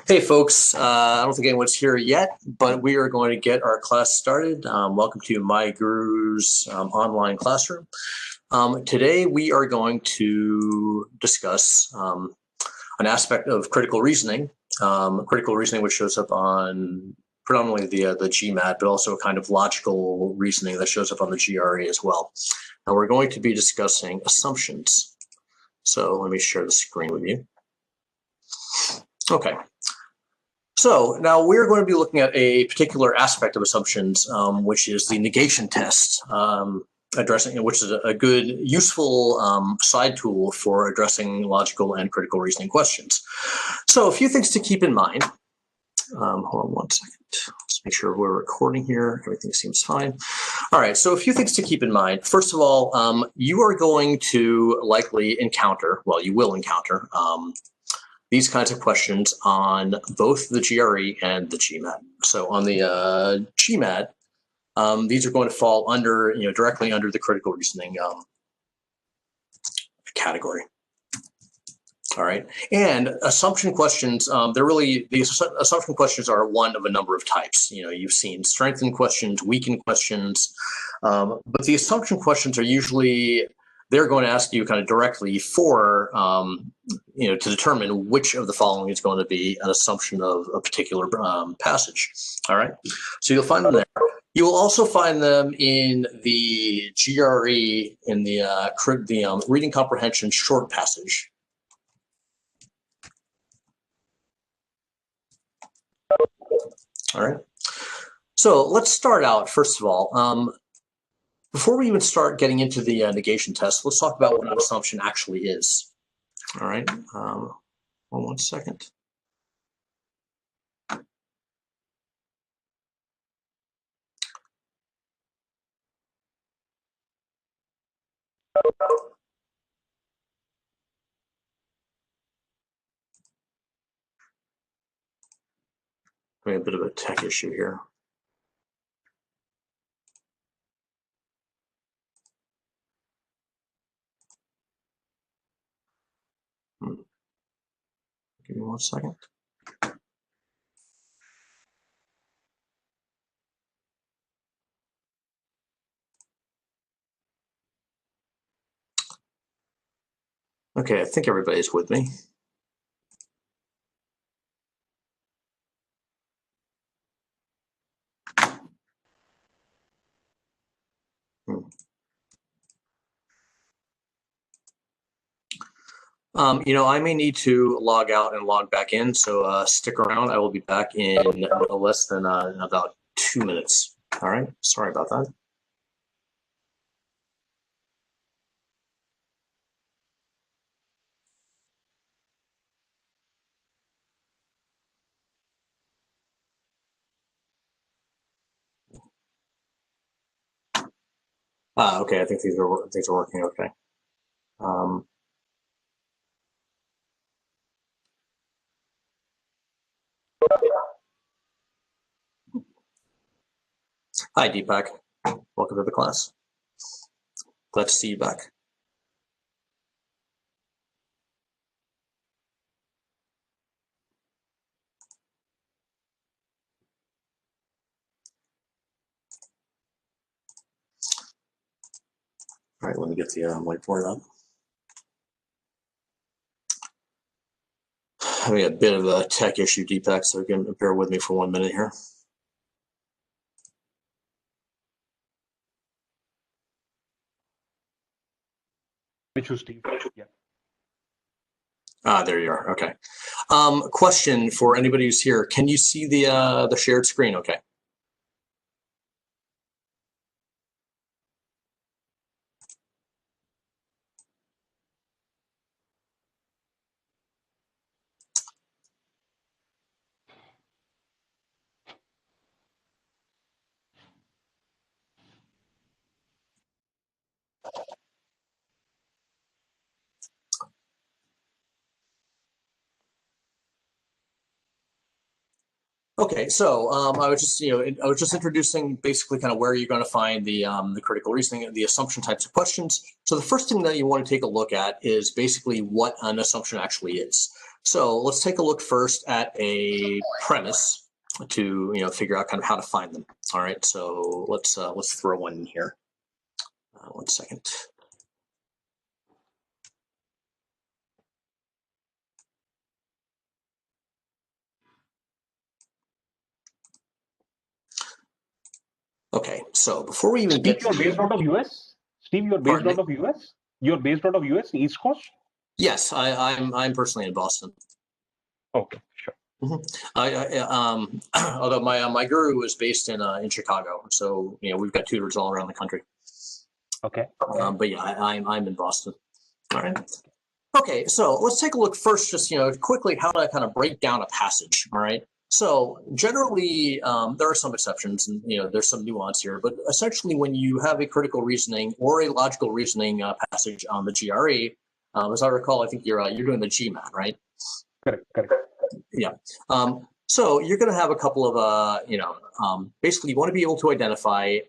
Hey folks, I don't think anyone's here yet, but we are going to get our class started. Welcome to My Guru's online classroom. Today we are going to discuss an aspect of critical reasoning which shows up on predominantly the GMAT, but also a kind of logical reasoning that shows up on the GRE as well. And we're going to be discussing assumptions. So let me share the screen with you. Okay. So now we're going to be looking at a particular aspect of assumptions, which is the negation test, which is a good, useful side tool for addressing logical and critical reasoning questions. So a few things to keep in mind. Hold on one second. Let's make sure we're recording here. Everything seems fine. All right, so a few things to keep in mind. First of all, you are going to likely encounter, well, you will encounter, these kinds of questions on both the GRE and the GMAT. So on the GMAT, these are going to fall under, directly under the critical reasoning category. All right, and assumption questions, the assumption questions are one of a number of types. You've seen strengthened questions, weakened questions, but the assumption questions are usually, they're going to ask you kind of directly for, to determine which of the following is going to be an assumption of a particular passage. All right, so you'll find them there. You will also find them in the GRE, in the reading comprehension short passage. All right, so let's start out, first of all, before we even start getting into the negation test, let's talk about what an assumption actually is. All right, one second. Having a bit of a tech issue here. Give me 1 second. Okay, I think everybody's with me. I may need to log out and log back in, so stick around. I will be back in no less than about 2 minutes. All right, sorry about that. Okay, I think things are working okay. Hi, Deepak. Welcome to the class. Glad to see you back. All right, let me get the whiteboard up. Having a bit of a tech issue, Deepak, so you can bear with me for 1 minute here. Steve. Yeah. There you are. Okay. Question for anybody who's here: can you see the shared screen? Okay. Okay, so I was just introducing basically kind of where you're going to find the critical reasoning, the assumption types of questions. So the first thing that you want to take a look at is basically what an assumption actually is. So let's take a look first at a premise to figure out kind of how to find them. All right, so let's throw one in here. 1 second. Okay, so before we even Steve, you're based out of US? Steve, you're based out of US? You're based out of US, East Coast? Yes, I'm personally in Boston. Okay, sure. Although my guru is based in Chicago, so we've got tutors all around the country. Okay. But yeah, I'm in Boston. All right. Okay, so let's take a look first, just quickly, how to kind of break down a passage. All right. So generally, there are some exceptions, and there's some nuance here. But essentially, when you have a critical reasoning or a logical reasoning passage on the GRE, as I recall, I think you're doing the GMAT, right? Correct. Yeah. So you're going to have a couple of basically you want to be able to identify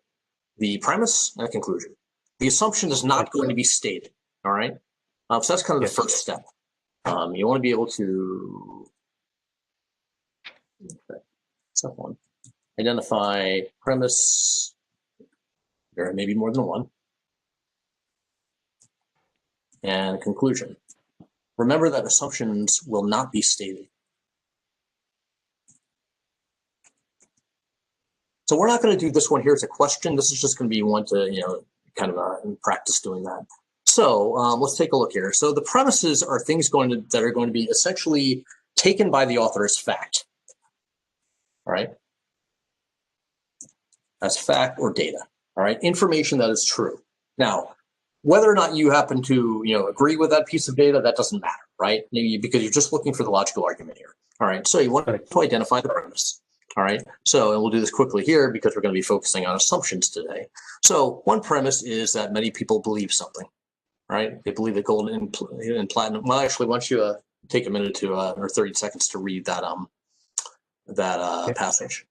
the premise and the conclusion. The assumption is not going to be stated. All right. So that's kind of the first step. You want to be able to step one, identify premise. There may be more than one, and conclusion. Remember that assumptions will not be stated. So we're not going to do this one here as a question. This is just going to be one to kind of practice doing that. So let's take a look here. So the premises are things that are going to be essentially taken by the author as fact. All right, as fact or data. All right, information that is true. Now, whether or not you happen to agree with that piece of data, that doesn't matter, right? Maybe because you're just looking for the logical argument here. All right, so you want to identify the premise. All right, so and we'll do this quickly here because we're going to be focusing on assumptions today. So one premise is that many people believe something. All right, they believe that gold and platinum. Well, actually, why don't you take a minute to or 30 seconds to read that passage.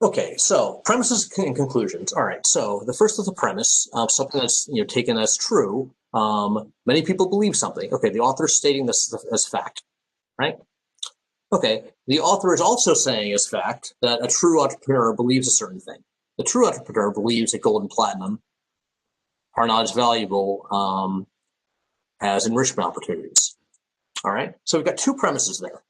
Okay, so premises and conclusions. All right, so the first is a premise, something that's taken as true. Many people believe something. Okay, the author is stating this as fact, right? Okay, the author is also saying as fact that a true entrepreneur believes a certain thing. The true entrepreneur believes that gold and platinum are not as valuable as enrichment opportunities. All right, so we've got two premises there.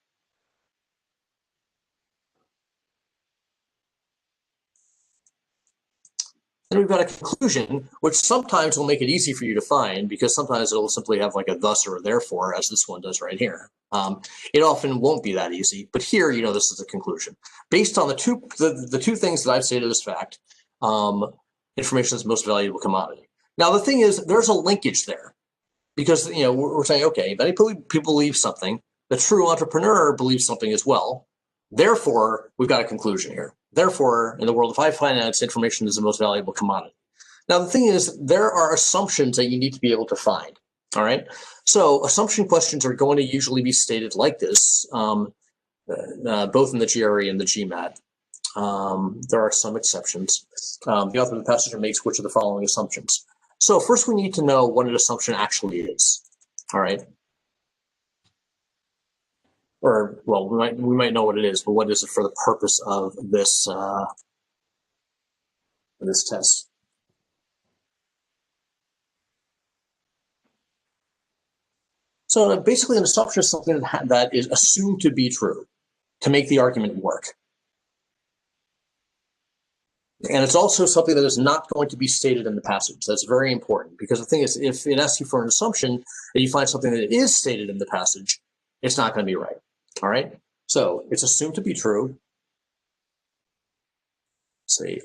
Then we've got a conclusion, which sometimes will make it easy for you to find because sometimes it'll simply have like a thus or a therefore, as this one does right here. It often won't be that easy, but here, this is the conclusion. Based on the two things that I've stated as fact, information is the most valuable commodity. Now, the thing is, there's a linkage there because, we're saying, okay, many people believe something. The true entrepreneur believes something as well. Therefore, we've got a conclusion here. Therefore, in the world of high finance, information is the most valuable commodity. Now, the thing is, there are assumptions that you need to be able to find. All right. So assumption questions are going to usually be stated like this, both in the GRE and the GMAT. There are some exceptions. The author of the passage makes which of the following assumptions. So first, we need to know what an assumption actually is. All right. Or, well, we might know what it is, but what is it for the purpose of this this test? So basically, an assumption is something that is assumed to be true to make the argument work. And it's also something that is not going to be stated in the passage. That's very important because the thing is, if it asks you for an assumption and you find something that is stated in the passage, it's not going to be right. All right. So it's assumed to be true. Say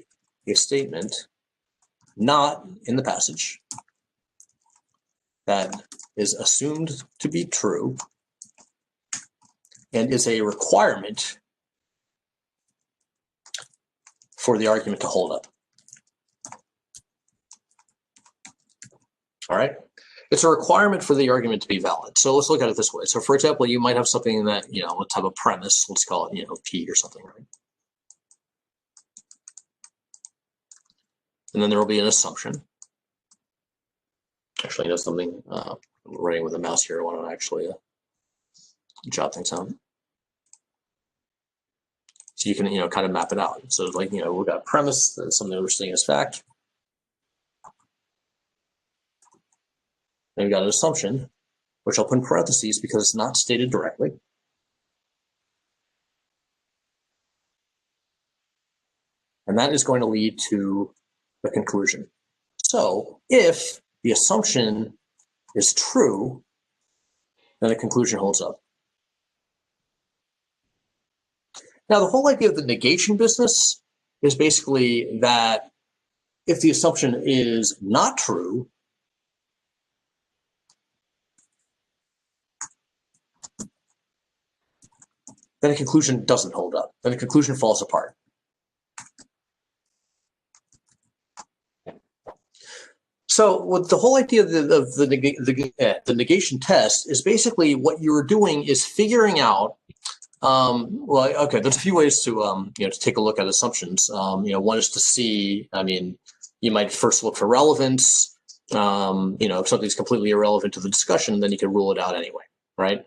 a statement not in the passage that is assumed to be true and is a requirement for the argument to hold up. All right. It's a requirement for the argument to be valid. So let's look at it this way. So for example, you might have something that, let's have a premise, let's call it, P or something, right? And then there will be an assumption. Actually, something, I'm writing with a mouse here. Why don't I actually jot things out? So you can, kind of map it out. So like, we've got a premise, that's something we're seeing as fact. Then we've got an assumption, which I'll put in parentheses because it's not stated directly. And that is going to lead to the conclusion. So if the assumption is true, then the conclusion holds up. Now, the whole idea of the negation business is basically that if the assumption is not true, then a conclusion doesn't hold up. Then a conclusion falls apart. So what the whole idea of the negation test is basically what you're doing is figuring out, well, okay, there's a few ways to, to take a look at assumptions. One is to see, you might first look for relevance. If something's completely irrelevant to the discussion, then you can rule it out anyway, right?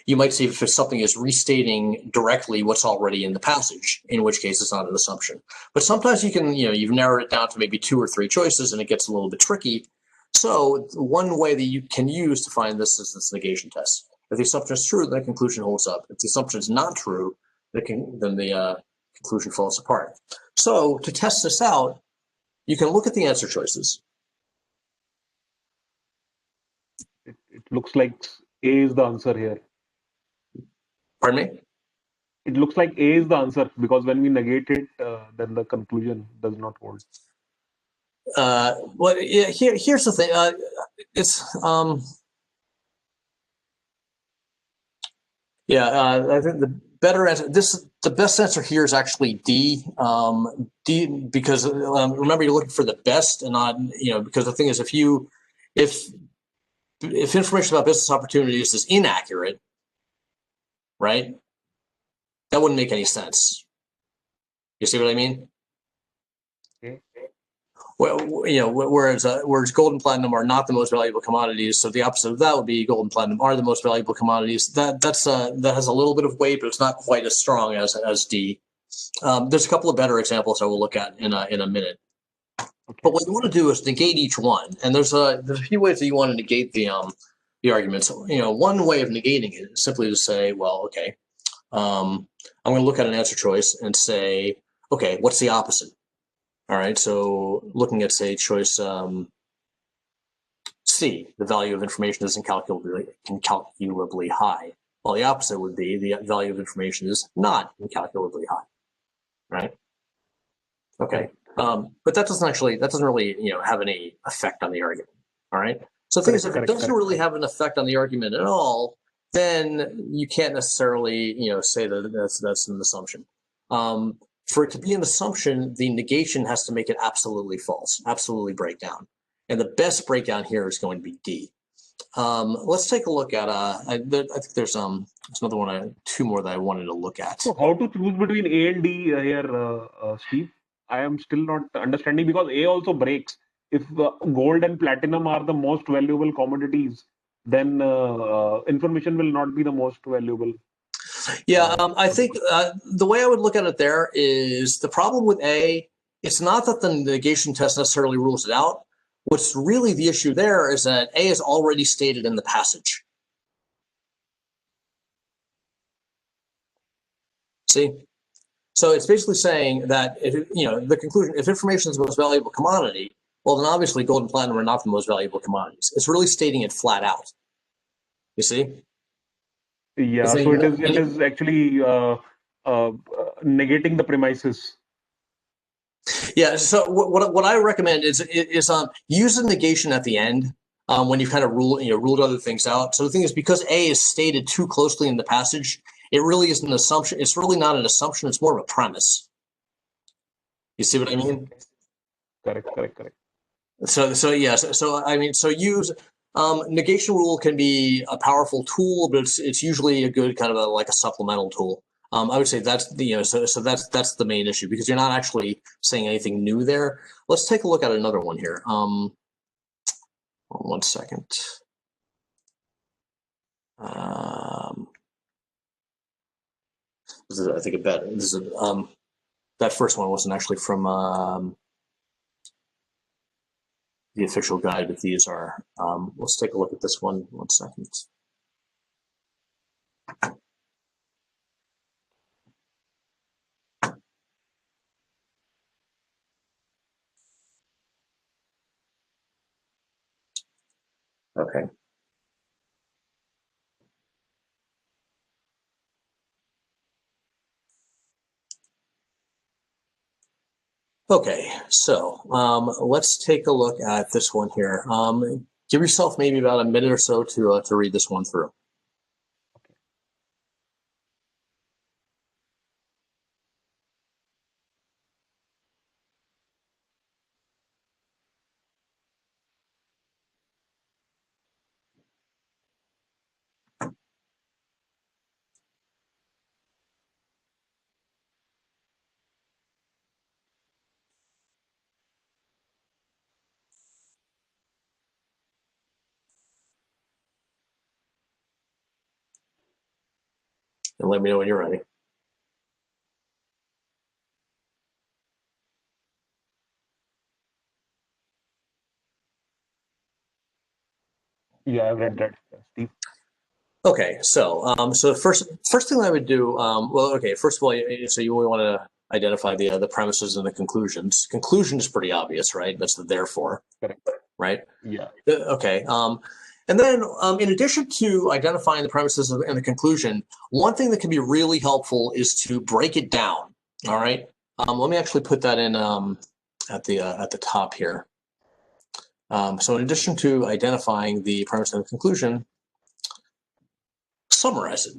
You might see if something is restating directly what's already in the passage, in which case it's not an assumption. But sometimes you can, you've narrowed it down to maybe 2 or 3 choices and it gets a little bit tricky. So one way that you can use to find this is this negation test. If the assumption is true, then the conclusion holds up. If the assumption is not true, then the conclusion falls apart. So to test this out, you can look at the answer choices. It looks like A is the answer here. Pardon me? It looks like A is the answer because when we negate it, then the conclusion does not hold. Well, here's the thing. I think the better answer, the best answer here is actually D. D, because remember, you're looking for the best and not, because the thing is, if information about business opportunities is inaccurate, right, that wouldn't make any sense. You see what I mean? Okay. Well, whereas gold and platinum are not the most valuable commodities, so the opposite of that would be gold and platinum are the most valuable commodities. That has a little bit of weight, but it's not quite as strong as D. There's a couple of better examples I will look at in a minute. Okay. But what you want to do is negate each one, and there's a few ways that you want to negate the arguments. One way of negating it is simply to say, well, okay, I'm going to look at an answer choice and say, okay, what's the opposite? All right, so looking at, say, choice C, the value of information is incalculably high. Well, the opposite would be the value of information is not incalculably high, right? Okay, but that doesn't really, have any effect on the argument. All right. So the thing is, if it doesn't really have an effect on the argument at all, then you can't necessarily, say that that's an assumption. For it to be an assumption, the negation has to make it absolutely false, absolutely break down. And the best breakdown here is going to be D. Let's take a look at, I think there's another one, 2 more that I wanted to look at. So how to choose between A and D here, Steve? I am still not understanding because A also breaks. If gold and platinum are the most valuable commodities, then information will not be the most valuable. Yeah, I think the way I would look at it there is the problem with A, it's not that the negation test necessarily rules it out. What's really the issue there is that A is already stated in the passage. See? So it's basically saying that, the conclusion, if information is the most valuable commodity, well, then obviously gold and platinum are not the most valuable commodities. It's really stating it flat out. You see? Yeah, so it is actually negating the premises. Yeah, so what I recommend is use the negation at the end when you've kind of ruled other things out. So the thing is, because A is stated too closely in the passage, it really is an assumption. It's really not an assumption. It's more of a premise. You see what I mean? Correct. So use Negation rule can be a powerful tool, but it's usually a good kind of like a supplemental tool. I would say that's the so that's the main issue, because you're not actually saying anything new there. Let's take a look at another one here. 1 second. This is, I think, this is that first one wasn't actually from the official guide, but these are. Let's take a look at this one. 1 second. Okay. Okay, so let's take a look at this one here. Give yourself maybe about a minute or so to read this one through. And let me know when you're ready. Yeah, I've read that, Steve. Okay, so so first thing I would do, well, okay, first of all, so you want to identify the premises and the conclusions. Conclusion is pretty obvious, right? That's the therefore. Correct. Right? Yeah. Okay. And then in addition to identifying the premises and the conclusion, one thing that can be really helpful is to break it down. All right. Let me actually put that in at the top here. So in addition to identifying the premise and the conclusion, summarize it.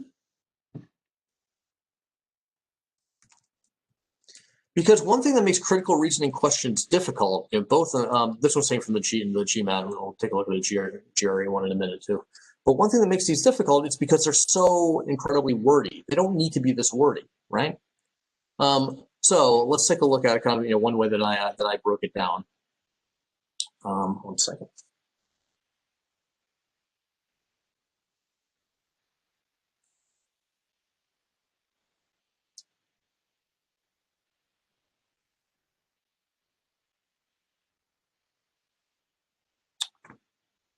Because one thing that makes critical reasoning questions difficult, both this one's saying from the GMAT, and we'll take a look at the GRE one in a minute too. But one thing that makes these difficult is because they're so incredibly wordy. They don't need to be this wordy, right? So let's take a look at kind of one way that I broke it down. 1 second.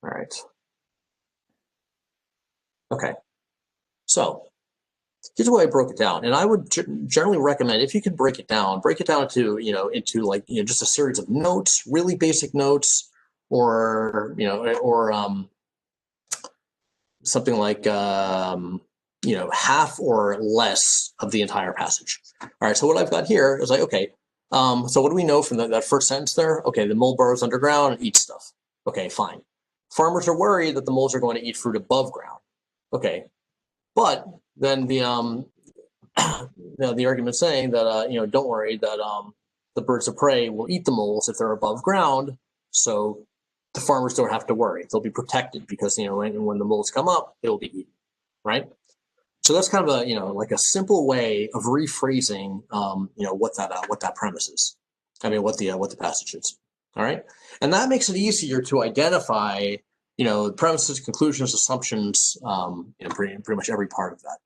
All right. Okay. So here's the way I broke it down, and I would generally recommend, if you can break it down into into like just a series of notes, really basic notes, or something like half or less of the entire passage. All right. So what I've got here is like, okay. So what do we know from that first sentence there? Okay, the mole burrows underground and eats stuff. Okay, fine. Farmers are worried that the moles are going to eat fruit above ground. Okay, but then the argument saying that don't worry, that the birds of prey will eat the moles if they're above ground, so the farmers don't have to worry. They'll be protected because when the moles come up, they will be eaten, right? So that's kind of a like a simple way of rephrasing what that premise is. I mean what the passage is. All right, and that makes it easier to identify premises, conclusions, assumptions, pretty much every part of that.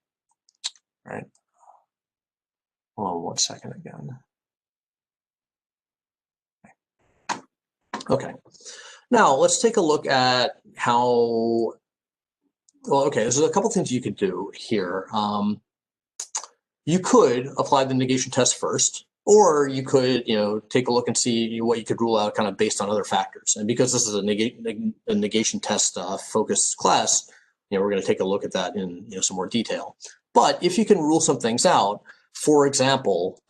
Right. Hold on 1 second again. Okay. Now let's take a look at how. Well, okay. There's a couple things you could do here. You could apply the negation test first, or you could take a look and see what you could rule out kind of based on other factors. And because this is a negation test focused class, we're going to take a look at that in some more detail. But if you can rule some things out, for example,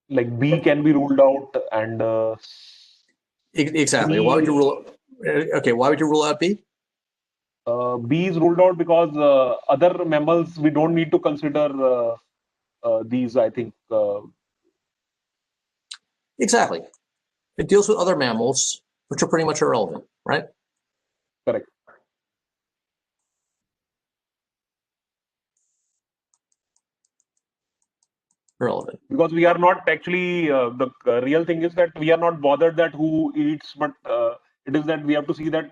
like B can be ruled out, and exactly. Why would you rule? Okay, why would you rule out B? B is ruled out because other mammals we don't need to consider these. I think Exactly. It deals with other mammals, which are pretty much irrelevant, right? Correct. Irrelevant. Because we are not actually the real thing is that we are not bothered that who eats, but it is that we have to see that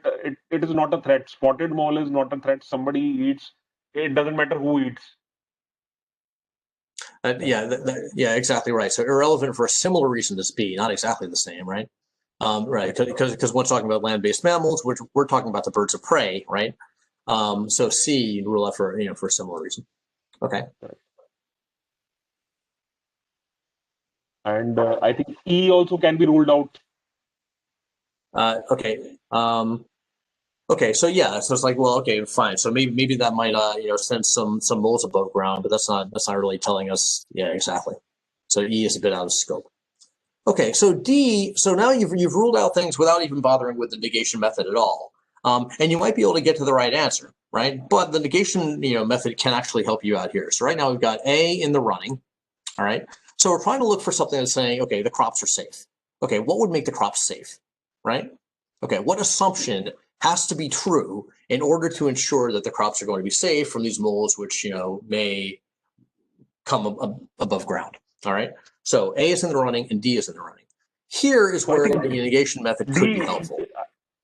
it is not a threat. Spotted mole is not a threat. Somebody eats. It doesn't matter who eats. Yeah, exactly right. So irrelevant for a similar reason as B, not exactly the same, right? Right, because when talking about land-based mammals, we're talking about the birds of prey, right? So C you rule out for for a similar reason. Okay. And I think E also can be ruled out. Okay. Okay. So yeah. So it's like, well, okay, fine. So maybe that might send some moles above ground, but that's not really telling us. Yeah, exactly. So E is a bit out of scope. Okay. So D. So now you've ruled out things without even bothering with the negation method at all. And you might be able to get to the right answer, right? But the negation method can actually help you out here. So right now we've got A in the running. All right. So we're trying to look for something that's saying, okay, the crops are safe. Okay, what would make the crops safe, right? Okay, what assumption has to be true in order to ensure that the crops are going to be safe from these moles, which may come above ground. All right. So A is in the running and D is in the running. Here is where the negation method could be helpful.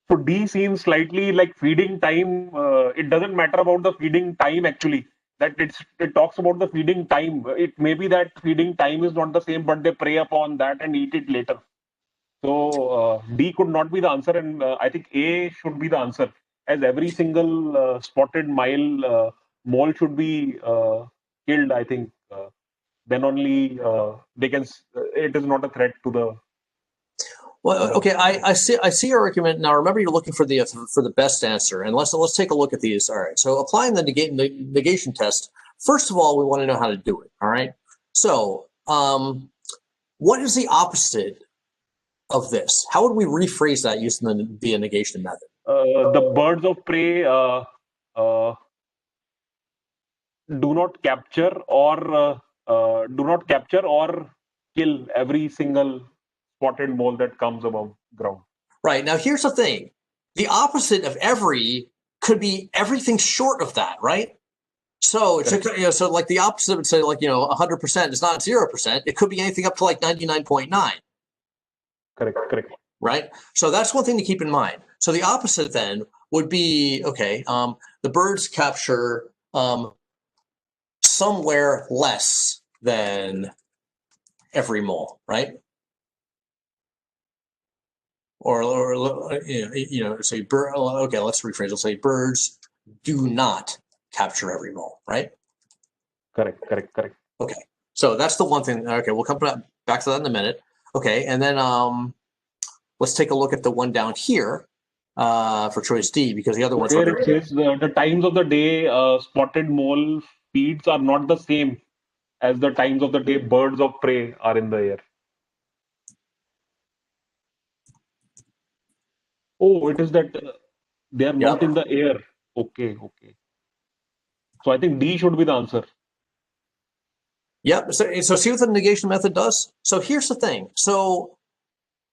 So D seems slightly like feeding time. It doesn't matter about the feeding time actually. That it talks about the feeding time. It may be that feeding time is not the same, but they prey upon that and eat it later. So D could not be the answer, and I think A should be the answer, as every single spotted mole should be killed. I think then only they can. It is not a threat to the. Well, okay, I see your argument now. Remember, you're looking for the best answer, and let's take a look at these. All right, so applying the negation test. First of all, we want to know how to do it. All right, so what is the opposite of this? How would we rephrase that using the negation method? The birds of prey do not capture or kill every single spotted mole that comes above ground. Right. Now, here's the thing. The opposite of every could be everything short of that, right? So, so like the opposite would say 100% is not 0%. It could be anything up to like 99.9. Correct. Right. So that's one thing to keep in mind. So the opposite then would be, okay, the birds capture somewhere less than every mole, right? Or say bird. Okay, let's rephrase. Let's say birds do not capture every mole, right? Correct. Okay, so that's the one thing. Okay, we'll come back to that in a minute. Okay, and then let's take a look at the one down here for choice D, because the other ones. Here it says the times of the day spotted mole feeds are not the same as the times of the day birds of prey are in the air. Oh, it is that they are not in the air. Okay. So I think D should be the answer. Yep. So see what the negation method does? So here's the thing. So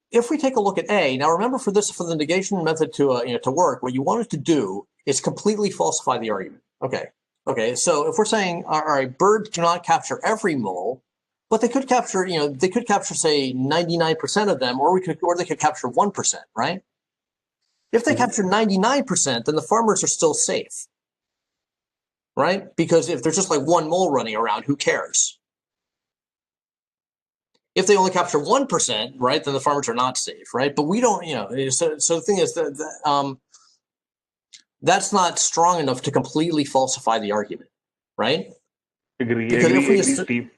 if we take a look at A, now remember for the negation method to work, what you want it to do is completely falsify the argument. Okay. So if we're saying, all right, birds do not capture every mole, but they could capture, say 99% of them, or they could capture 1%, right? If they capture 99%, then the farmers are still safe, right? Because if there's just like one mole running around, who cares? If they only capture 1%, right, then the farmers are not safe, right? But we don't, so the thing is that that's not strong enough to completely falsify the argument, right? Agree, Steve.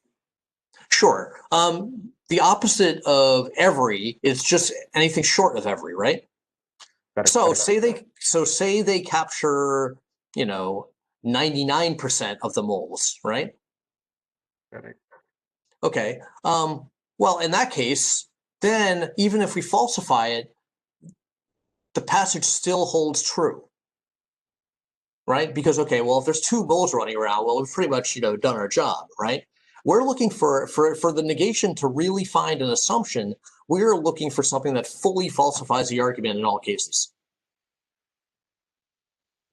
Sure. The opposite of every is just anything short of every, right? So say they capture, 99% of the moles, right? Correct. Okay. Well, in that case, then even if we falsify it, the passage still holds true, right? Because, okay, well, if there's two moles running around, well, we've pretty much, done our job, right? We're looking for the negation to really find an assumption. We're looking for something that fully falsifies the argument in all cases.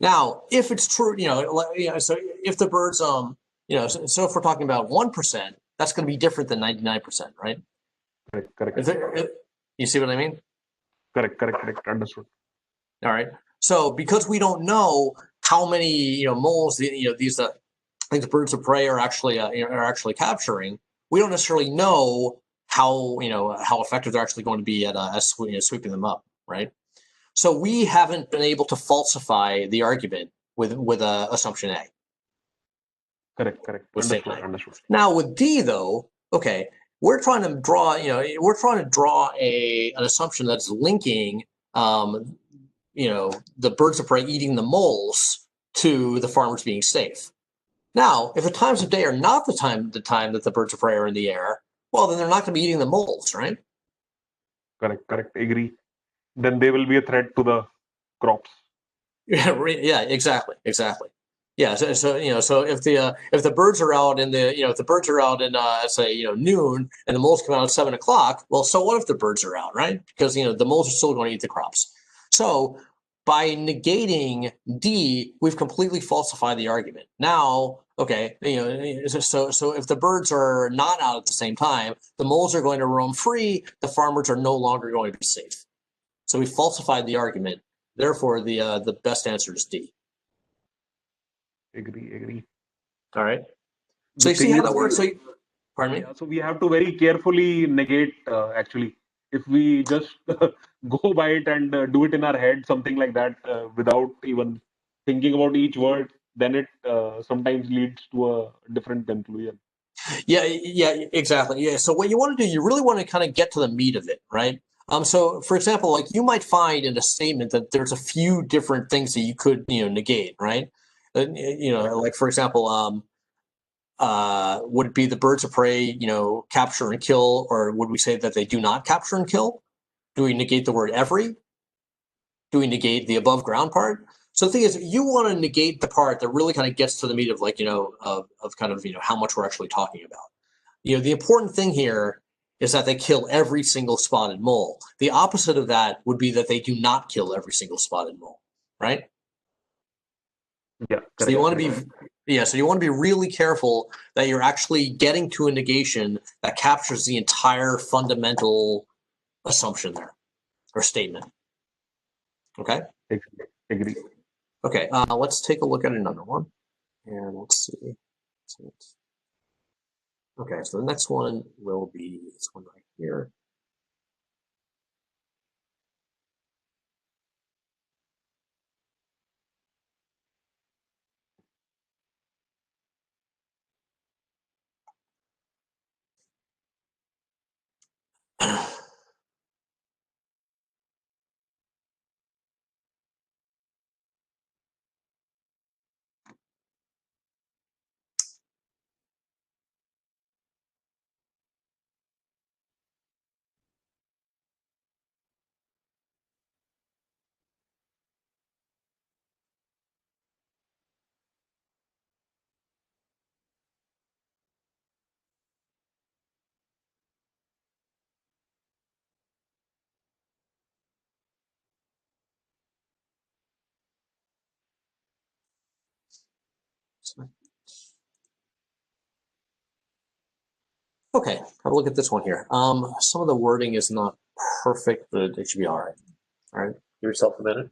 Now, if it's true, so if the birds, so if we're talking about 1%, that's going to be different than 99%, right? Correct. You see what I mean? Correct. Understood. All right. So because we don't know how many moles these birds of prey are actually capturing, we don't necessarily know how effective they're actually going to be at sweeping them up, right? So we haven't been able to falsify the argument with assumption A. Correct. Understood. Now with D though, okay, we're trying to draw an assumption that's linking the birds of prey eating the moles to the farmers being safe. Now, if the times of day are not the time that the birds of prey are in the air, well, then they're not going to be eating the moles, right? Correct. Agree. Then they will be a threat to the crops. Yeah, exactly. Yeah, so if the birds are out in say noon and the moles come out at 7 o'clock, well, so what if the birds are out, right? Because the moles are still going to eat the crops. So by negating D, we've completely falsified the argument. Now, okay, so if the birds are not out at the same time, the moles are going to roam free. The farmers are no longer going to be safe. So we falsified the argument. Therefore, the best answer is D. Agree. All right. So you see how that works? Pardon me? Yeah, so we have to very carefully negate, actually. If we just go by it and do it in our head, something like that, without even thinking about each word, then it sometimes leads to a different conclusion. Yeah, exactly. Yeah. So what you want to do, you really want to kind of get to the meat of it, right? So for example, like you might find in a statement that there's a few different things that you could, negate, right? Like for example, would it be the birds of prey, capture and kill, or would we say that they do not capture and kill? Do we negate the word every? Do we negate the above ground part? So the thing is, you want to negate the part that really kind of gets to the meat of how much we're actually talking about. The important thing here is that they kill every single spotted mole. The opposite of that would be that they do not kill every single spotted mole, right? Yeah. So you want to be really careful that you're actually getting to a negation that captures the entire fundamental assumption there or statement. Okay. Agree. Okay. Let's take a look at another one, and let's see. Okay. So the next one will be this one right here. Okay, have a look at this one here. Some of the wording is not perfect, but it should be all right. All right, give yourself a minute.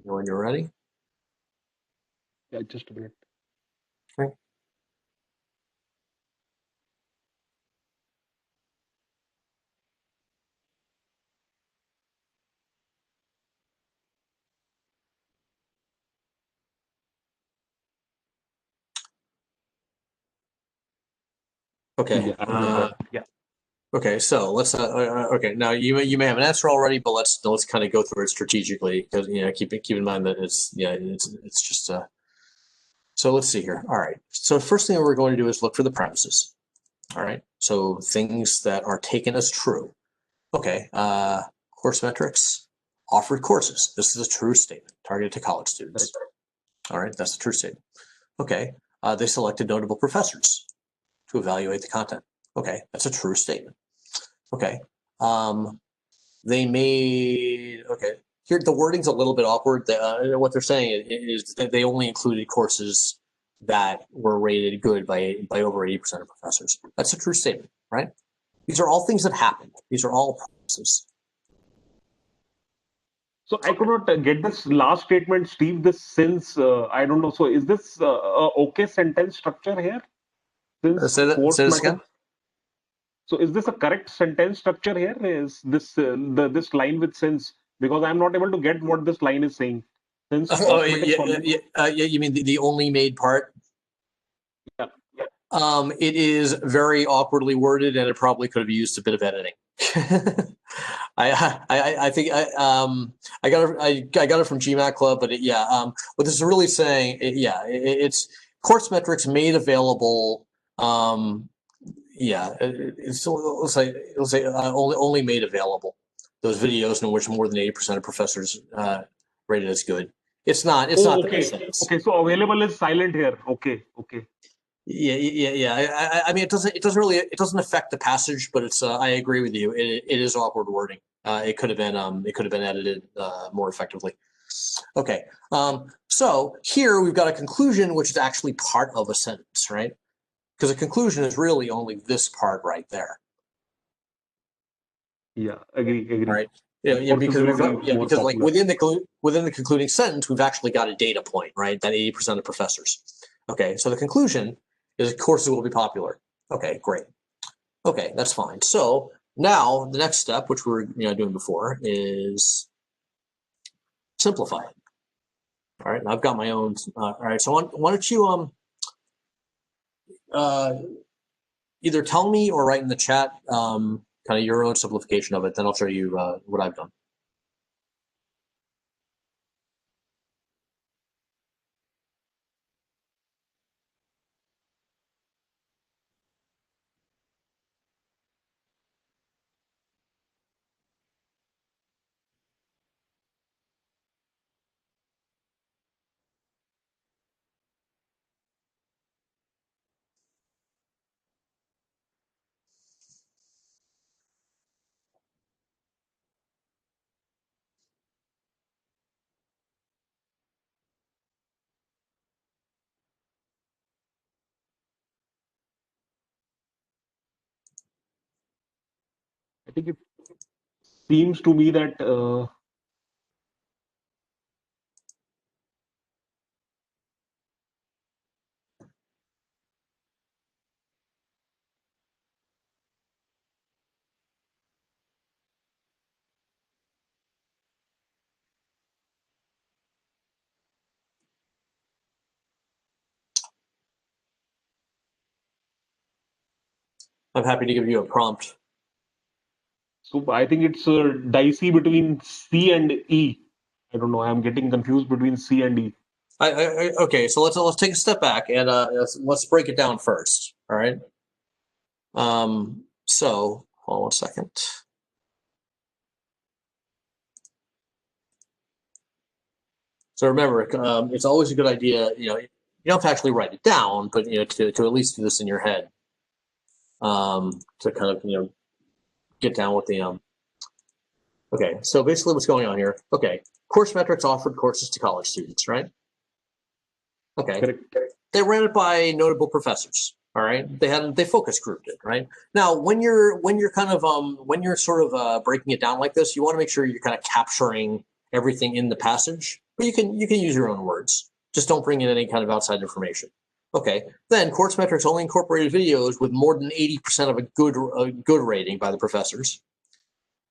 When you're ready. Yeah, just a minute. Okay. Okay. Yeah. Okay, so let's. Okay, now you may have an answer already, but let's kind of go through it strategically because keep in mind that it's just. So let's see here. All right. So the first thing we're going to do is look for the premises. All right. So things that are taken as true. Okay. Course metrics, offered courses. This is a true statement targeted to college students. All right. That's a true statement. Okay. They selected notable professors to evaluate the content. Okay. That's a true statement. Okay. They made, okay. Here, the wording's a little bit awkward. What they're saying is that they only included courses that were rated good by over 80% of professors. That's a true statement, right? These are all things that happened. These are all processes. So I could not get this last statement, Steve. This since I don't know. So is this a okay sentence structure here? Since Say this again. So is this a correct sentence structure here? Is this this line with since? Because I'm not able to get what this line is saying. Since cosmetics. You mean the only made part? Yeah. It is very awkwardly worded, and it probably could have used a bit of editing. I think I got it from GMAT Club, but what this is really saying, it's course metrics made available. It'll say only made available those videos in which more than 80% of professors rated as good. It's not. It's not. Okay. Okay. So available is silent here. Okay. Yeah. I mean, it doesn't affect the passage, but it's. I agree with you. It is awkward wording. It could have been edited more effectively. Okay. So here we've got a conclusion, which is actually part of a sentence, right? Because a conclusion is really only this part right there. Yeah. Agree. Right. Because like within the concluding sentence, we've actually got a data point, right? That 80% of professors. Okay. So the conclusion is courses will be popular. Okay, great. Okay, that's fine. So now the next step, which we were doing before, is simplify it. All right, and I've got my own. All right, so why don't you either tell me or write in the chat kind of your own simplification of it. Then I'll show you what I've done. I think it seems to me that I'm happy to give you a prompt. so I think it's dicey between C and E. I don't know. I'm getting confused between C and E. Okay, so let's take a step back and let's break it down first. All right. So hold on one second. So remember, it's always a good idea. You don't have to actually write it down, but to at least do this in your head. To kind of get down with the Okay, so basically what's going on here? Okay, course metrics offered courses to college students, right? Okay. Correct. They ran it by notable professors. All right, they focus grouped it, right? Now, when you're kind of when you're sort of breaking it down like this, you want to make sure you're kind of capturing everything in the passage, but you can use your own words. Just don't bring in any kind of outside information. Okay, then course metrics only incorporated videos with more than 80% of a good rating by the professors.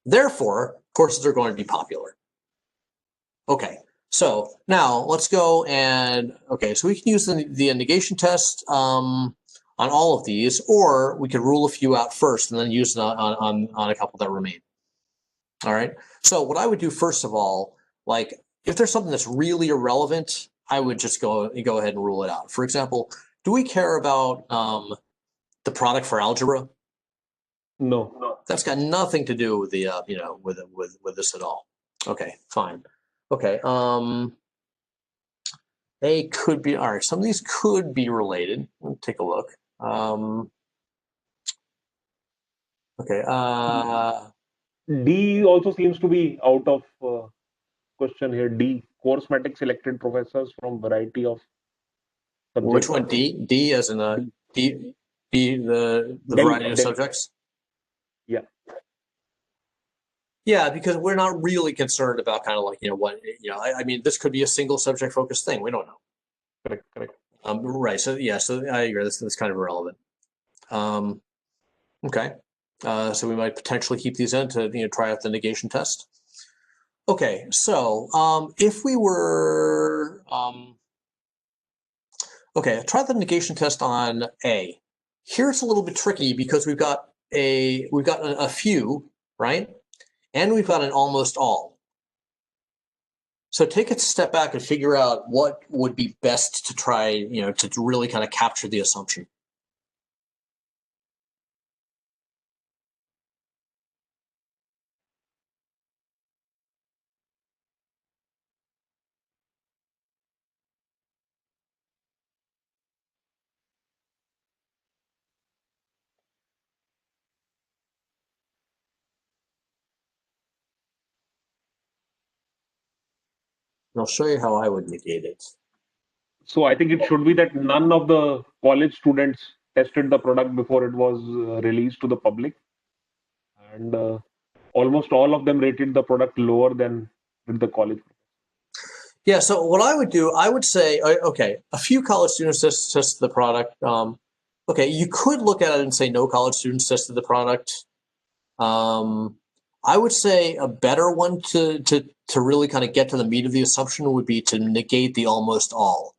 Therefore, courses are going to be popular. Okay, so now let's go and, okay, so we can use the negation test. on all of these, or we could rule a few out first and then use it on a couple that remain. All right. So what I would do first of all, like if there's something that's really irrelevant, I would just go ahead and rule it out. For example, do we care about the product for algebra? No. That's got nothing to do with the with this at all. Okay, fine. Okay. A could be all right. Some of these could be related. Let's take a look. Okay. D also seems to be out of question here. D, course matic selected professors from variety of subjects. Which one? D? D as in a D. The variety of subjects. Yeah. Yeah, because we're not really concerned about kind of like I mean, this could be a single subject focused thing. We don't know. Correct. Right. So yeah. So I agree. That's kind of irrelevant. Okay. So we might potentially keep these in to try out the negation test. Okay. So if we were okay, try the negation test on A. Here it's a little bit tricky because we've got a few, right? And we've got an almost all. So take a step back and figure out what would be best to try, to really kind of capture the assumption. I'll show you how I would negate it. So I think it should be that none of the college students tested the product before it was released to the public, and almost all of them rated the product lower than did the college. Yeah. So what I would do, I would say, okay, a few college students tested the product. Okay, you could look at it and say no college students tested the product. I would say a better one to really kind of get to the meat of the assumption would be to negate the almost all.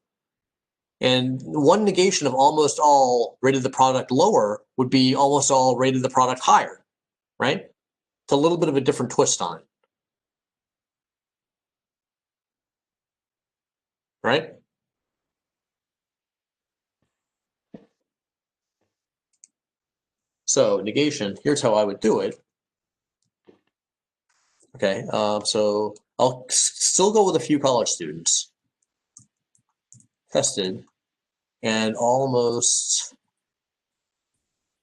And one negation of almost all rated the product lower would be almost all rated the product higher, right? It's a little bit of a different twist on it, right? So negation, here's how I would do it. Okay, so I'll still go with a few college students tested and almost.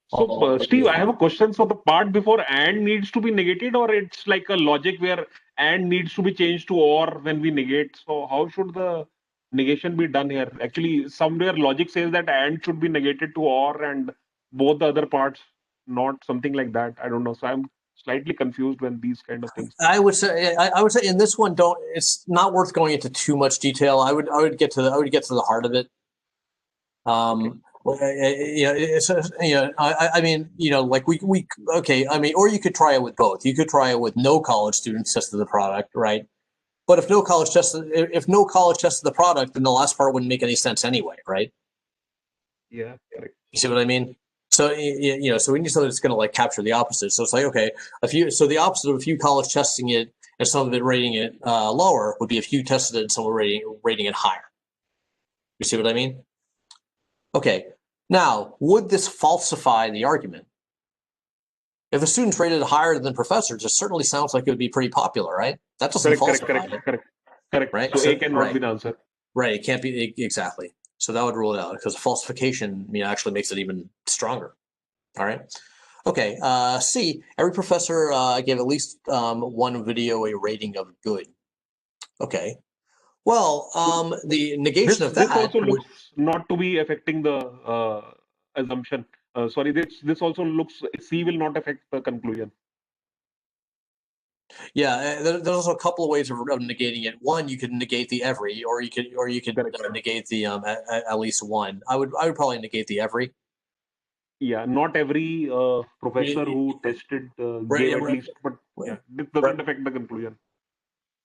So, Steve, I have a question. So the part before and needs to be negated, or it's like a logic where and needs to be changed to or when we negate. So how should the negation be done here? Actually, somewhere logic says that and should be negated to or and both the other parts, not something like that. I don't know. So I'm slightly confused when these kind of things. I would say in this one, it's not worth going into too much detail. I would get to the heart of it. Okay. I mean, like we okay. I mean, or you could try it with both. You could try it with no college students tested the product, right? But if no college tested the product, then the last part wouldn't make any sense anyway, right? Yeah, correct. You see what I mean? So so we need something that's going to like capture the opposite. So it's like, okay, so the opposite of a few college testing it and some of it rating it lower would be a few tested it and some rating it higher. You see what I mean? Okay. Now, would this falsify the argument? If a student's rated higher than professors, it certainly sounds like it would be pretty popular, right? That doesn't falsify it. Correct. Right? So A cannot be the answer. Right. It can't be exactly. So that would rule it out because falsification actually makes it even stronger. All right. Okay. C, every professor gave at least one video a rating of good. Okay. Well, the negation of that. This also looks not to be affecting the assumption. Sorry, this also looks C will not affect the conclusion. Yeah, there's also a couple of ways of negating it. One, you could negate the every, or you could negate the at least one. I would probably negate the every. Yeah, not every professor who tested gave at least, but yeah, this doesn't affect the conclusion.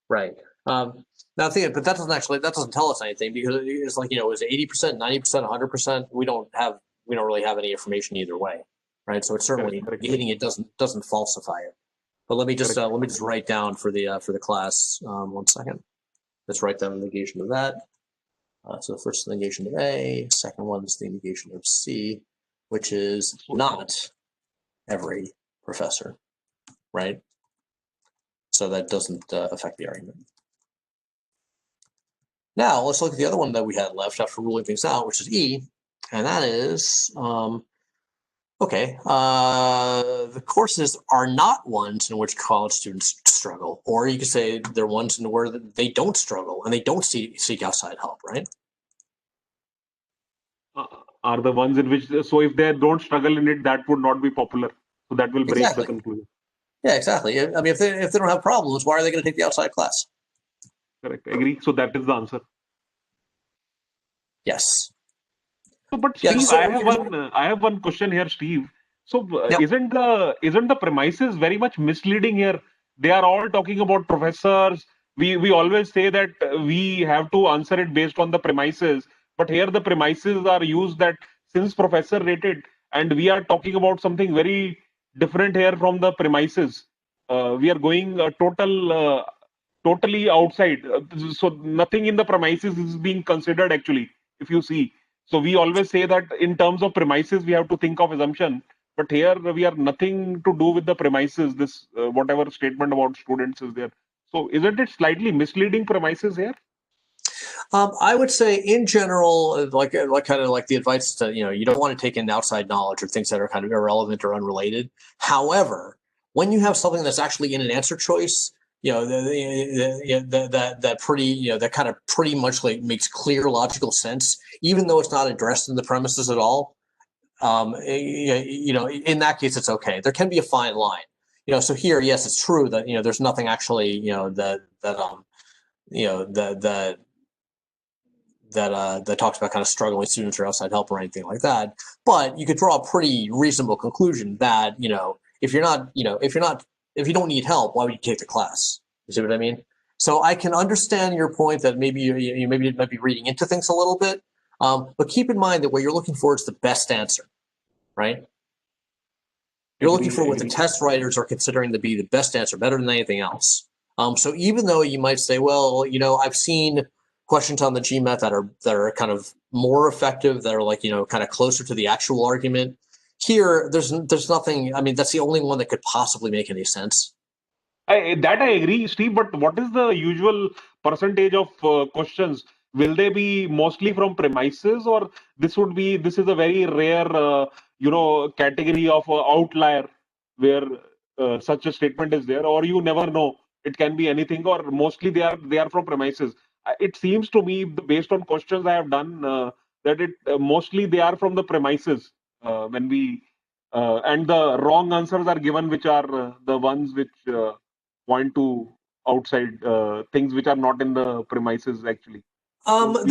Right. Now think, but that doesn't tell us anything because it's like is it 80%, 90%, 100%? We don't have we don't really have any information either way, right? So it's certainly negating it doesn't falsify it. But let me just write down for the class 1 second. Let's write down the negation of that. So the first negation of A, second one is the negation of C, which is not every professor, right? So that doesn't affect the argument. Now let's look at the other one that we had left after ruling things out, which is E, and that is, okay, the courses are not ones in which college students struggle, or you could say they're ones in where they don't struggle and they don't seek outside help, right? Are the ones in which, so if they don't struggle in it, that would not be popular. So that will break the conclusion. Yeah, exactly. I mean, if they don't have problems, why are they going to take the outside class? Correct. Agree. So that is the answer. Yes. So, but Steve, yeah, I have one question here, Steve. So isn't the premises very much misleading here? They are all talking about professors. We always say that we have to answer it based on the premises, but here the premises are used that since professor rated, and we are talking about something very different here from the premises. We are going totally outside. So nothing in the premises is being considered actually, if you see. So we always say that in terms of premises, we have to think of assumption. But here we are nothing to do with the premises. This whatever statement about students is there. So isn't it slightly misleading premises here? I would say in general, like kind of like the advice to, you don't want to take in outside knowledge or things that are kind of irrelevant or unrelated. However, when you have something that's actually in an answer choice, that kind of pretty much like makes clear logical sense, even though it's not addressed in the premises at all. In that case, it's okay. There can be a fine line. So here, yes, it's true that there's nothing actually that talks about kind of struggling students or outside help or anything like that. But you could draw a pretty reasonable conclusion that if you don't need help, why would you take the class? You see what I mean? So I can understand your point that maybe you might be reading into things a little bit, but keep in mind that what you're looking for is the best answer, right? You're looking for what the test writers are considering to be the best answer, better than anything else. So even though you might say, well, I've seen questions on the GMAT that are kind of more effective, that are like, kind of closer to the actual argument. Here, there's nothing. I mean, that's the only one that could possibly make any sense. I agree, Steve. But what is the usual percentage of questions? Will they be mostly from premises, or this is a very rare category of outlier where such a statement is there, or you never know. It can be anything, or mostly they are from premises. It seems to me, based on questions I have done, that it mostly they are from the premises. When we and the wrong answers are given, which are the ones which point to outside things which are not in the premises actually. Okay.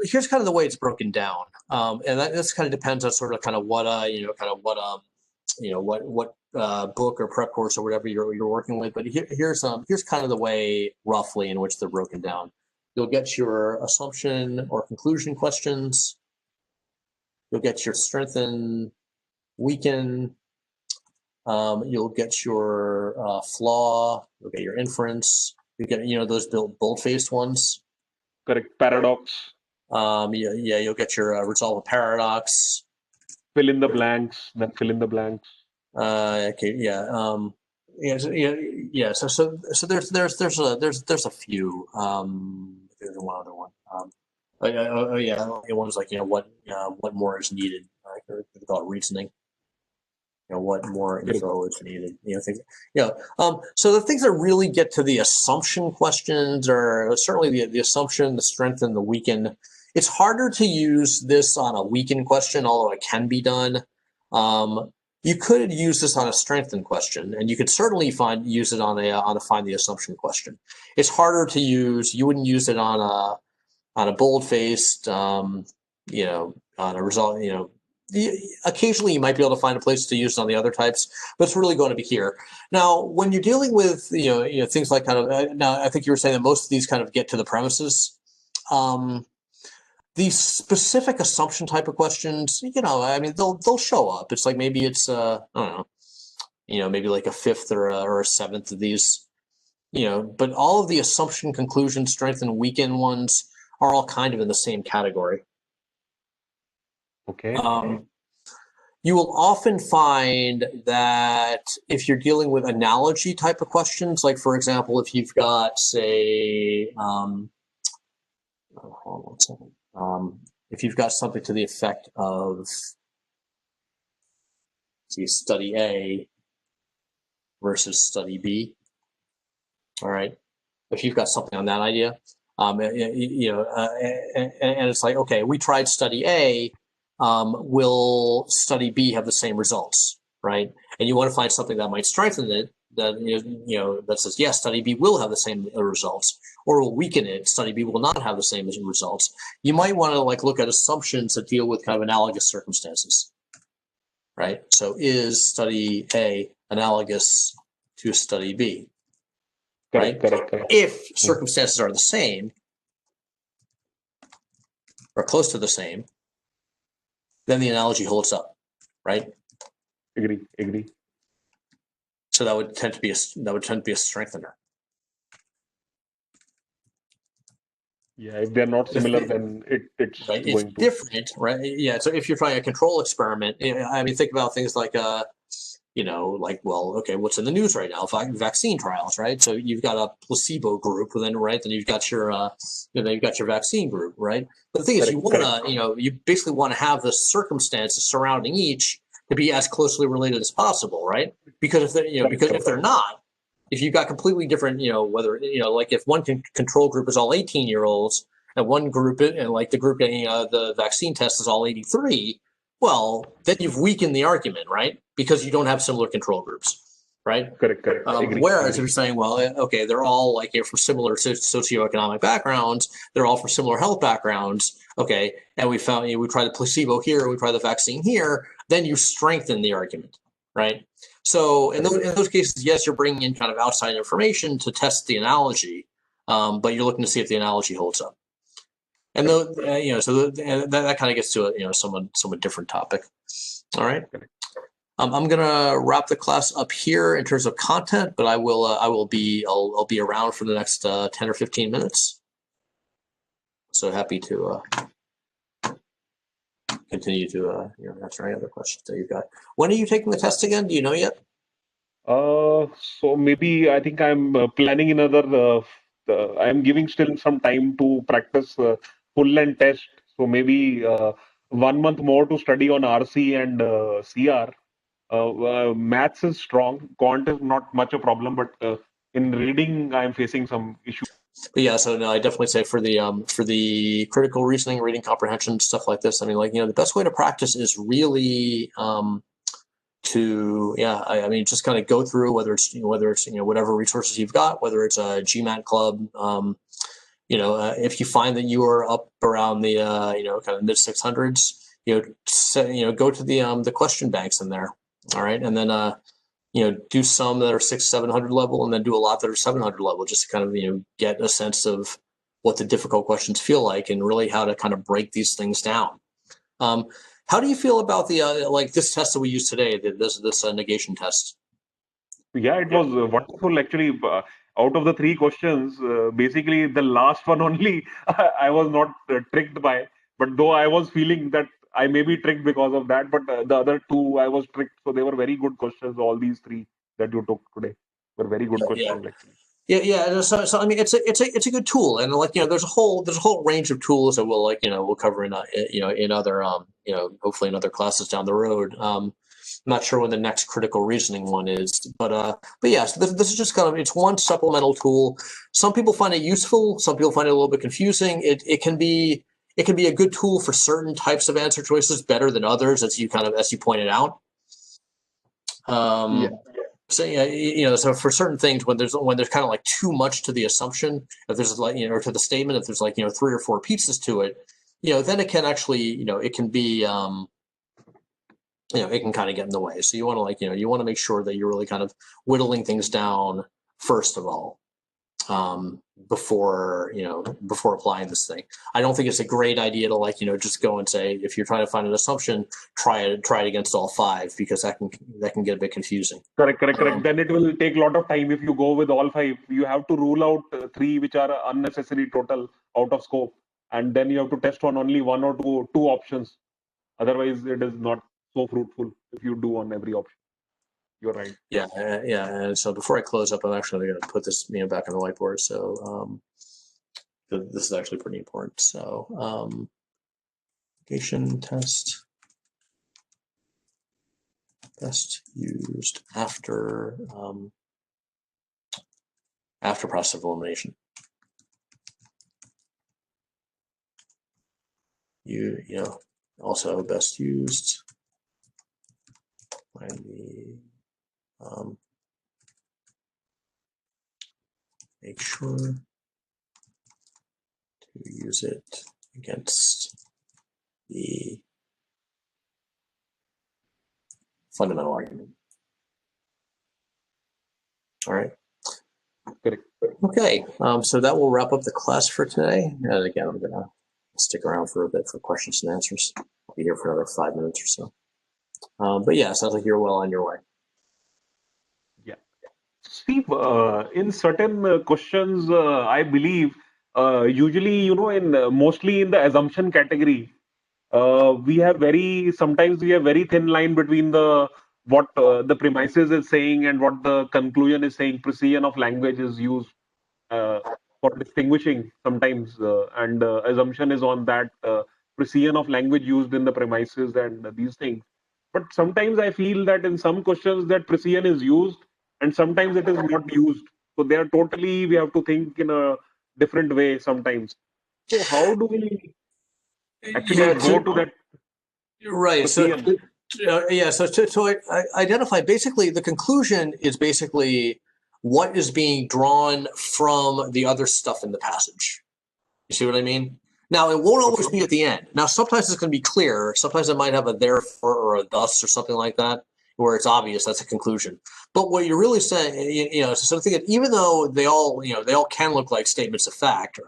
Here's kind of the way it's broken down, and this kind of depends on sort of kind of what book or prep course or whatever you're working with. But here's kind of the way roughly in which they're broken down. You'll get your assumption or conclusion questions. You'll get your strengthen, weaken. You'll get your flaw. You'll get your inference. You get those bold-faced ones. Correct. Paradox. Yeah. You'll get your resolve a paradox. Fill in the blanks. Then fill in the blanks. Okay. Yeah. Yeah. So there's a few. There's one other one. One's like what more is needed. They call it reasoning. What more info is needed. Things. So the things that really get to the assumption questions are certainly the assumption, the strengthen, the weaken. It's harder to use this on a weaken question, although it can be done. You could use this on a strengthen question, and you could certainly use it on a find the assumption question. It's harder to use. You wouldn't use it on a bold-faced, on a result. Occasionally, you might be able to find a place to use it on the other types, but it's really going to be here. Now, when you're dealing with things like kind of now, I think you were saying that most of these kind of get to the premises. The these specific assumption type of questions, I mean, they'll show up. It's like maybe it's I don't know, maybe like a fifth or a seventh of these, but all of the assumption, conclusion, strength, and weaken ones are all kind of in the same category. Okay. You will often find that if you're dealing with analogy type of questions, like for example, if you've got, say, hold on one second. If you've got something to the effect of, study A versus study B, all right? If you've got something on that idea, and it's like, okay, we tried study A, will study B have the same results, right? And you want to find something that might strengthen it, that says, yes, study B will have the same results, or will weaken it, study B will not have the same results. You might want to look at assumptions that deal with kind of analogous circumstances, right? So is study A analogous to study B? Correct. If circumstances are the same or close to the same, then the analogy holds up, right? Agree. So that would tend to be a strengthener. Yeah, if they're not similar, then it's right. Going it's different, right? Yeah. So if you're trying a control experiment, I mean, think about things like okay, what's in the news right now? Vaccine trials, right? So you've got a placebo group, then you've got your you've got your vaccine group, right? But the thing is, you want to, you basically want to have the circumstances surrounding each to be as closely related as possible, right? Because if they're, if they're not, if you've got completely different, whether like if one control group is all 18-year-olds and one group, and like the group getting the vaccine test is all 83. Well, then you've weakened the argument, right? Because you don't have similar control groups, right? Correct. Whereas if you're saying, well, okay, they're all from similar socioeconomic backgrounds, they're all from similar health backgrounds, okay, and we found we try the placebo here, we try the vaccine here, then you strengthen the argument, right? So in those cases, yes, you're bringing in kind of outside information to test the analogy, but you're looking to see if the analogy holds up. And though so that kind of gets to a somewhat different topic. All right. I'm gonna wrap the class up here in terms of content, but I'll be around for the next 10 or 15 minutes. So happy to continue to answer any other questions that you've got. When are you taking the test again? Do you know yet? So maybe I think I'm planning another. I'm giving still some time to practice full length test. So maybe 1 month more to study on RC and CR. Maths is strong. Quant is not much a problem, but in reading, I'm facing some issues. But yeah, so no, I definitely say for the critical reasoning, reading comprehension, stuff like this. I mean, the best way to practice is really I mean, just kind of go through whether it's whatever resources you've got, whether it's a GMAT club. If you find that you are up around the kind of mid 600s, go to the question banks in there. All right, and then do some that are 600-700 level, and then do a lot that are 700 level, just to kind of get a sense of what the difficult questions feel like, and really how to kind of break these things down. How do you feel about the this test that we use today, this negation test? Yeah, it was wonderful actually. Out of the 3 questions, basically the last one only I was not tricked by. But though I was feeling that I may be tricked because of that, but the other 2 I was tricked. So they were very good questions. All these 3 that you took today were very good questions actually. Yeah. So I mean, it's a good tool, and there's a whole range of tools that we'll cover in in other hopefully in other classes down the road. I'm not sure when the next critical reasoning one is, but yeah, so this is just kind of, it's one supplemental tool. Some people find it useful. Some people find it a little bit confusing. It can be a good tool for certain types of answer choices, better than others, as you pointed out. So so for certain things, when there's kind of like too much to the assumption, if there's or to the statement, if there's 3 or 4 pieces to it, then it can actually, it can be, it can kind of get in the way. So you want to you want to make sure that you're really kind of whittling things down first of all. before applying this thing. I don't think it's a great idea to just go and say, if you're trying to find an assumption, try it against all 5, because that can get a bit confusing. Correct. Then it will take a lot of time if you go with all 5. You have to rule out 3 which are unnecessary total, out of scope, and then you have to test on only 1 or 2 options. Otherwise, it is not so fruitful if you do on every option. You're right. Yeah. And so before I close up, I'm actually going to put this back on the whiteboard. So this is actually pretty important. So negation test best used after process of elimination. Also best used when the make sure to use it against the fundamental argument. All right. Correct. Okay. So that will wrap up the class for today. And again, I'm going to stick around for a bit for questions and answers. I'll be here for another 5 minutes or so. But yeah, sounds like you're well on your way. Yeah. Steve, in certain questions, I believe, usually, mostly in the assumption category, sometimes we have very thin line between what the premises is saying and what the conclusion is saying. Precision of language is used uh, for distinguishing sometimes, and assumption is on that precision of language used in the premises and these things. But sometimes I feel that in some questions that precision is used and sometimes it is not used. So we have to think in a different way sometimes. So how do we actually go to that? Right. Precision? So to identify, basically, the conclusion is basically what is being drawn from the other stuff in the passage. You see what I mean? Now, it won't always be at the end. Now, sometimes it's going to be clear. Sometimes it might have a therefore or a thus or something like that, where it's obvious that's a conclusion. But what you're really saying, so think even though they all can look like statements of fact,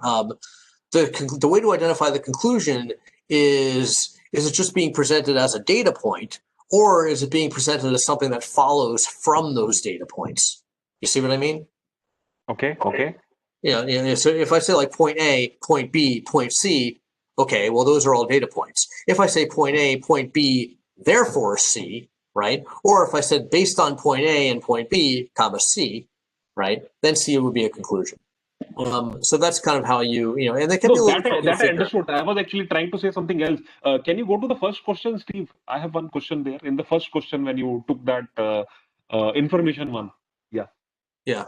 the way to identify the conclusion is it just being presented as a data point, or is it being presented as something that follows from those data points? You see what I mean? Okay. So if I say like point A, point B, point C, okay, well, those are all data points. If I say point A, point B, therefore C, right? Or if I said based on point A and point B, comma C, right? Then C would be a conclusion. So that's kind of how and they can be a little bit that I understood. I was actually trying to say something else. Can you go to the first question, Steve? I have one question there. In the first question, when you took that information one. Yeah.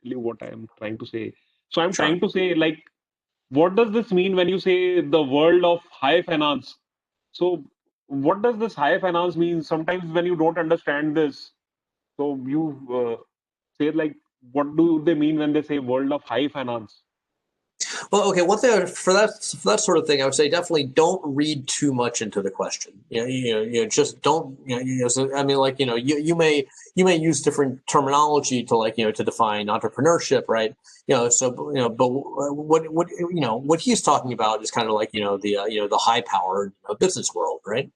What I am trying to say. So I'm trying to say, like, what does this mean when you say the world of high finance? So what does this high finance mean? Sometimes when you don't understand this, so you say, like, what do they mean when they say world of high finance? Well, okay. One thing for that sort of thing, I would say definitely don't read too much into the question. Just don't. So, I mean, like, you may use different terminology to to define entrepreneurship, right? So but what he's talking about is kind of like the high powered business world, right?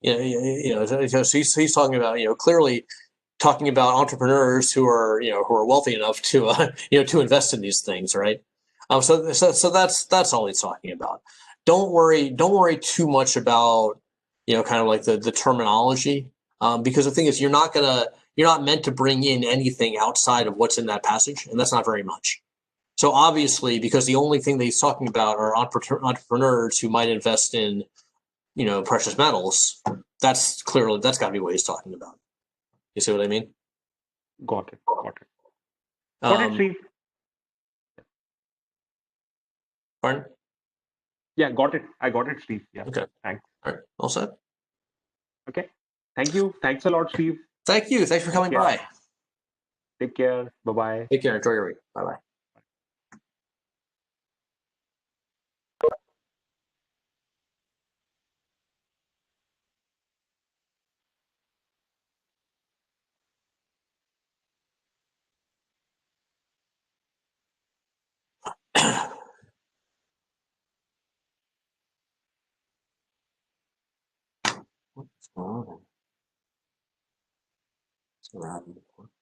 So he's talking about clearly talking about entrepreneurs who are wealthy enough to to invest in these things, right? So that's all he's talking about. Don't worry too much about kind of like the terminology, because the thing is you're not meant to bring in anything outside of what's in that passage, and that's not very much. So obviously, because the only thing that he's talking about are entrepreneurs who might invest in precious metals, that's got to be what he's talking about. You see what I mean? Got it. Got it, Steve. Pardon? Yeah, got it. I got it, Steve. Yeah. Okay. Thanks. All right. All set? Okay. Thank you. Thanks a lot, Steve. Thank you. Thanks for coming by. Take care. Bye-bye. Take care. Enjoy your week. Bye-bye. Oh. So what happened before?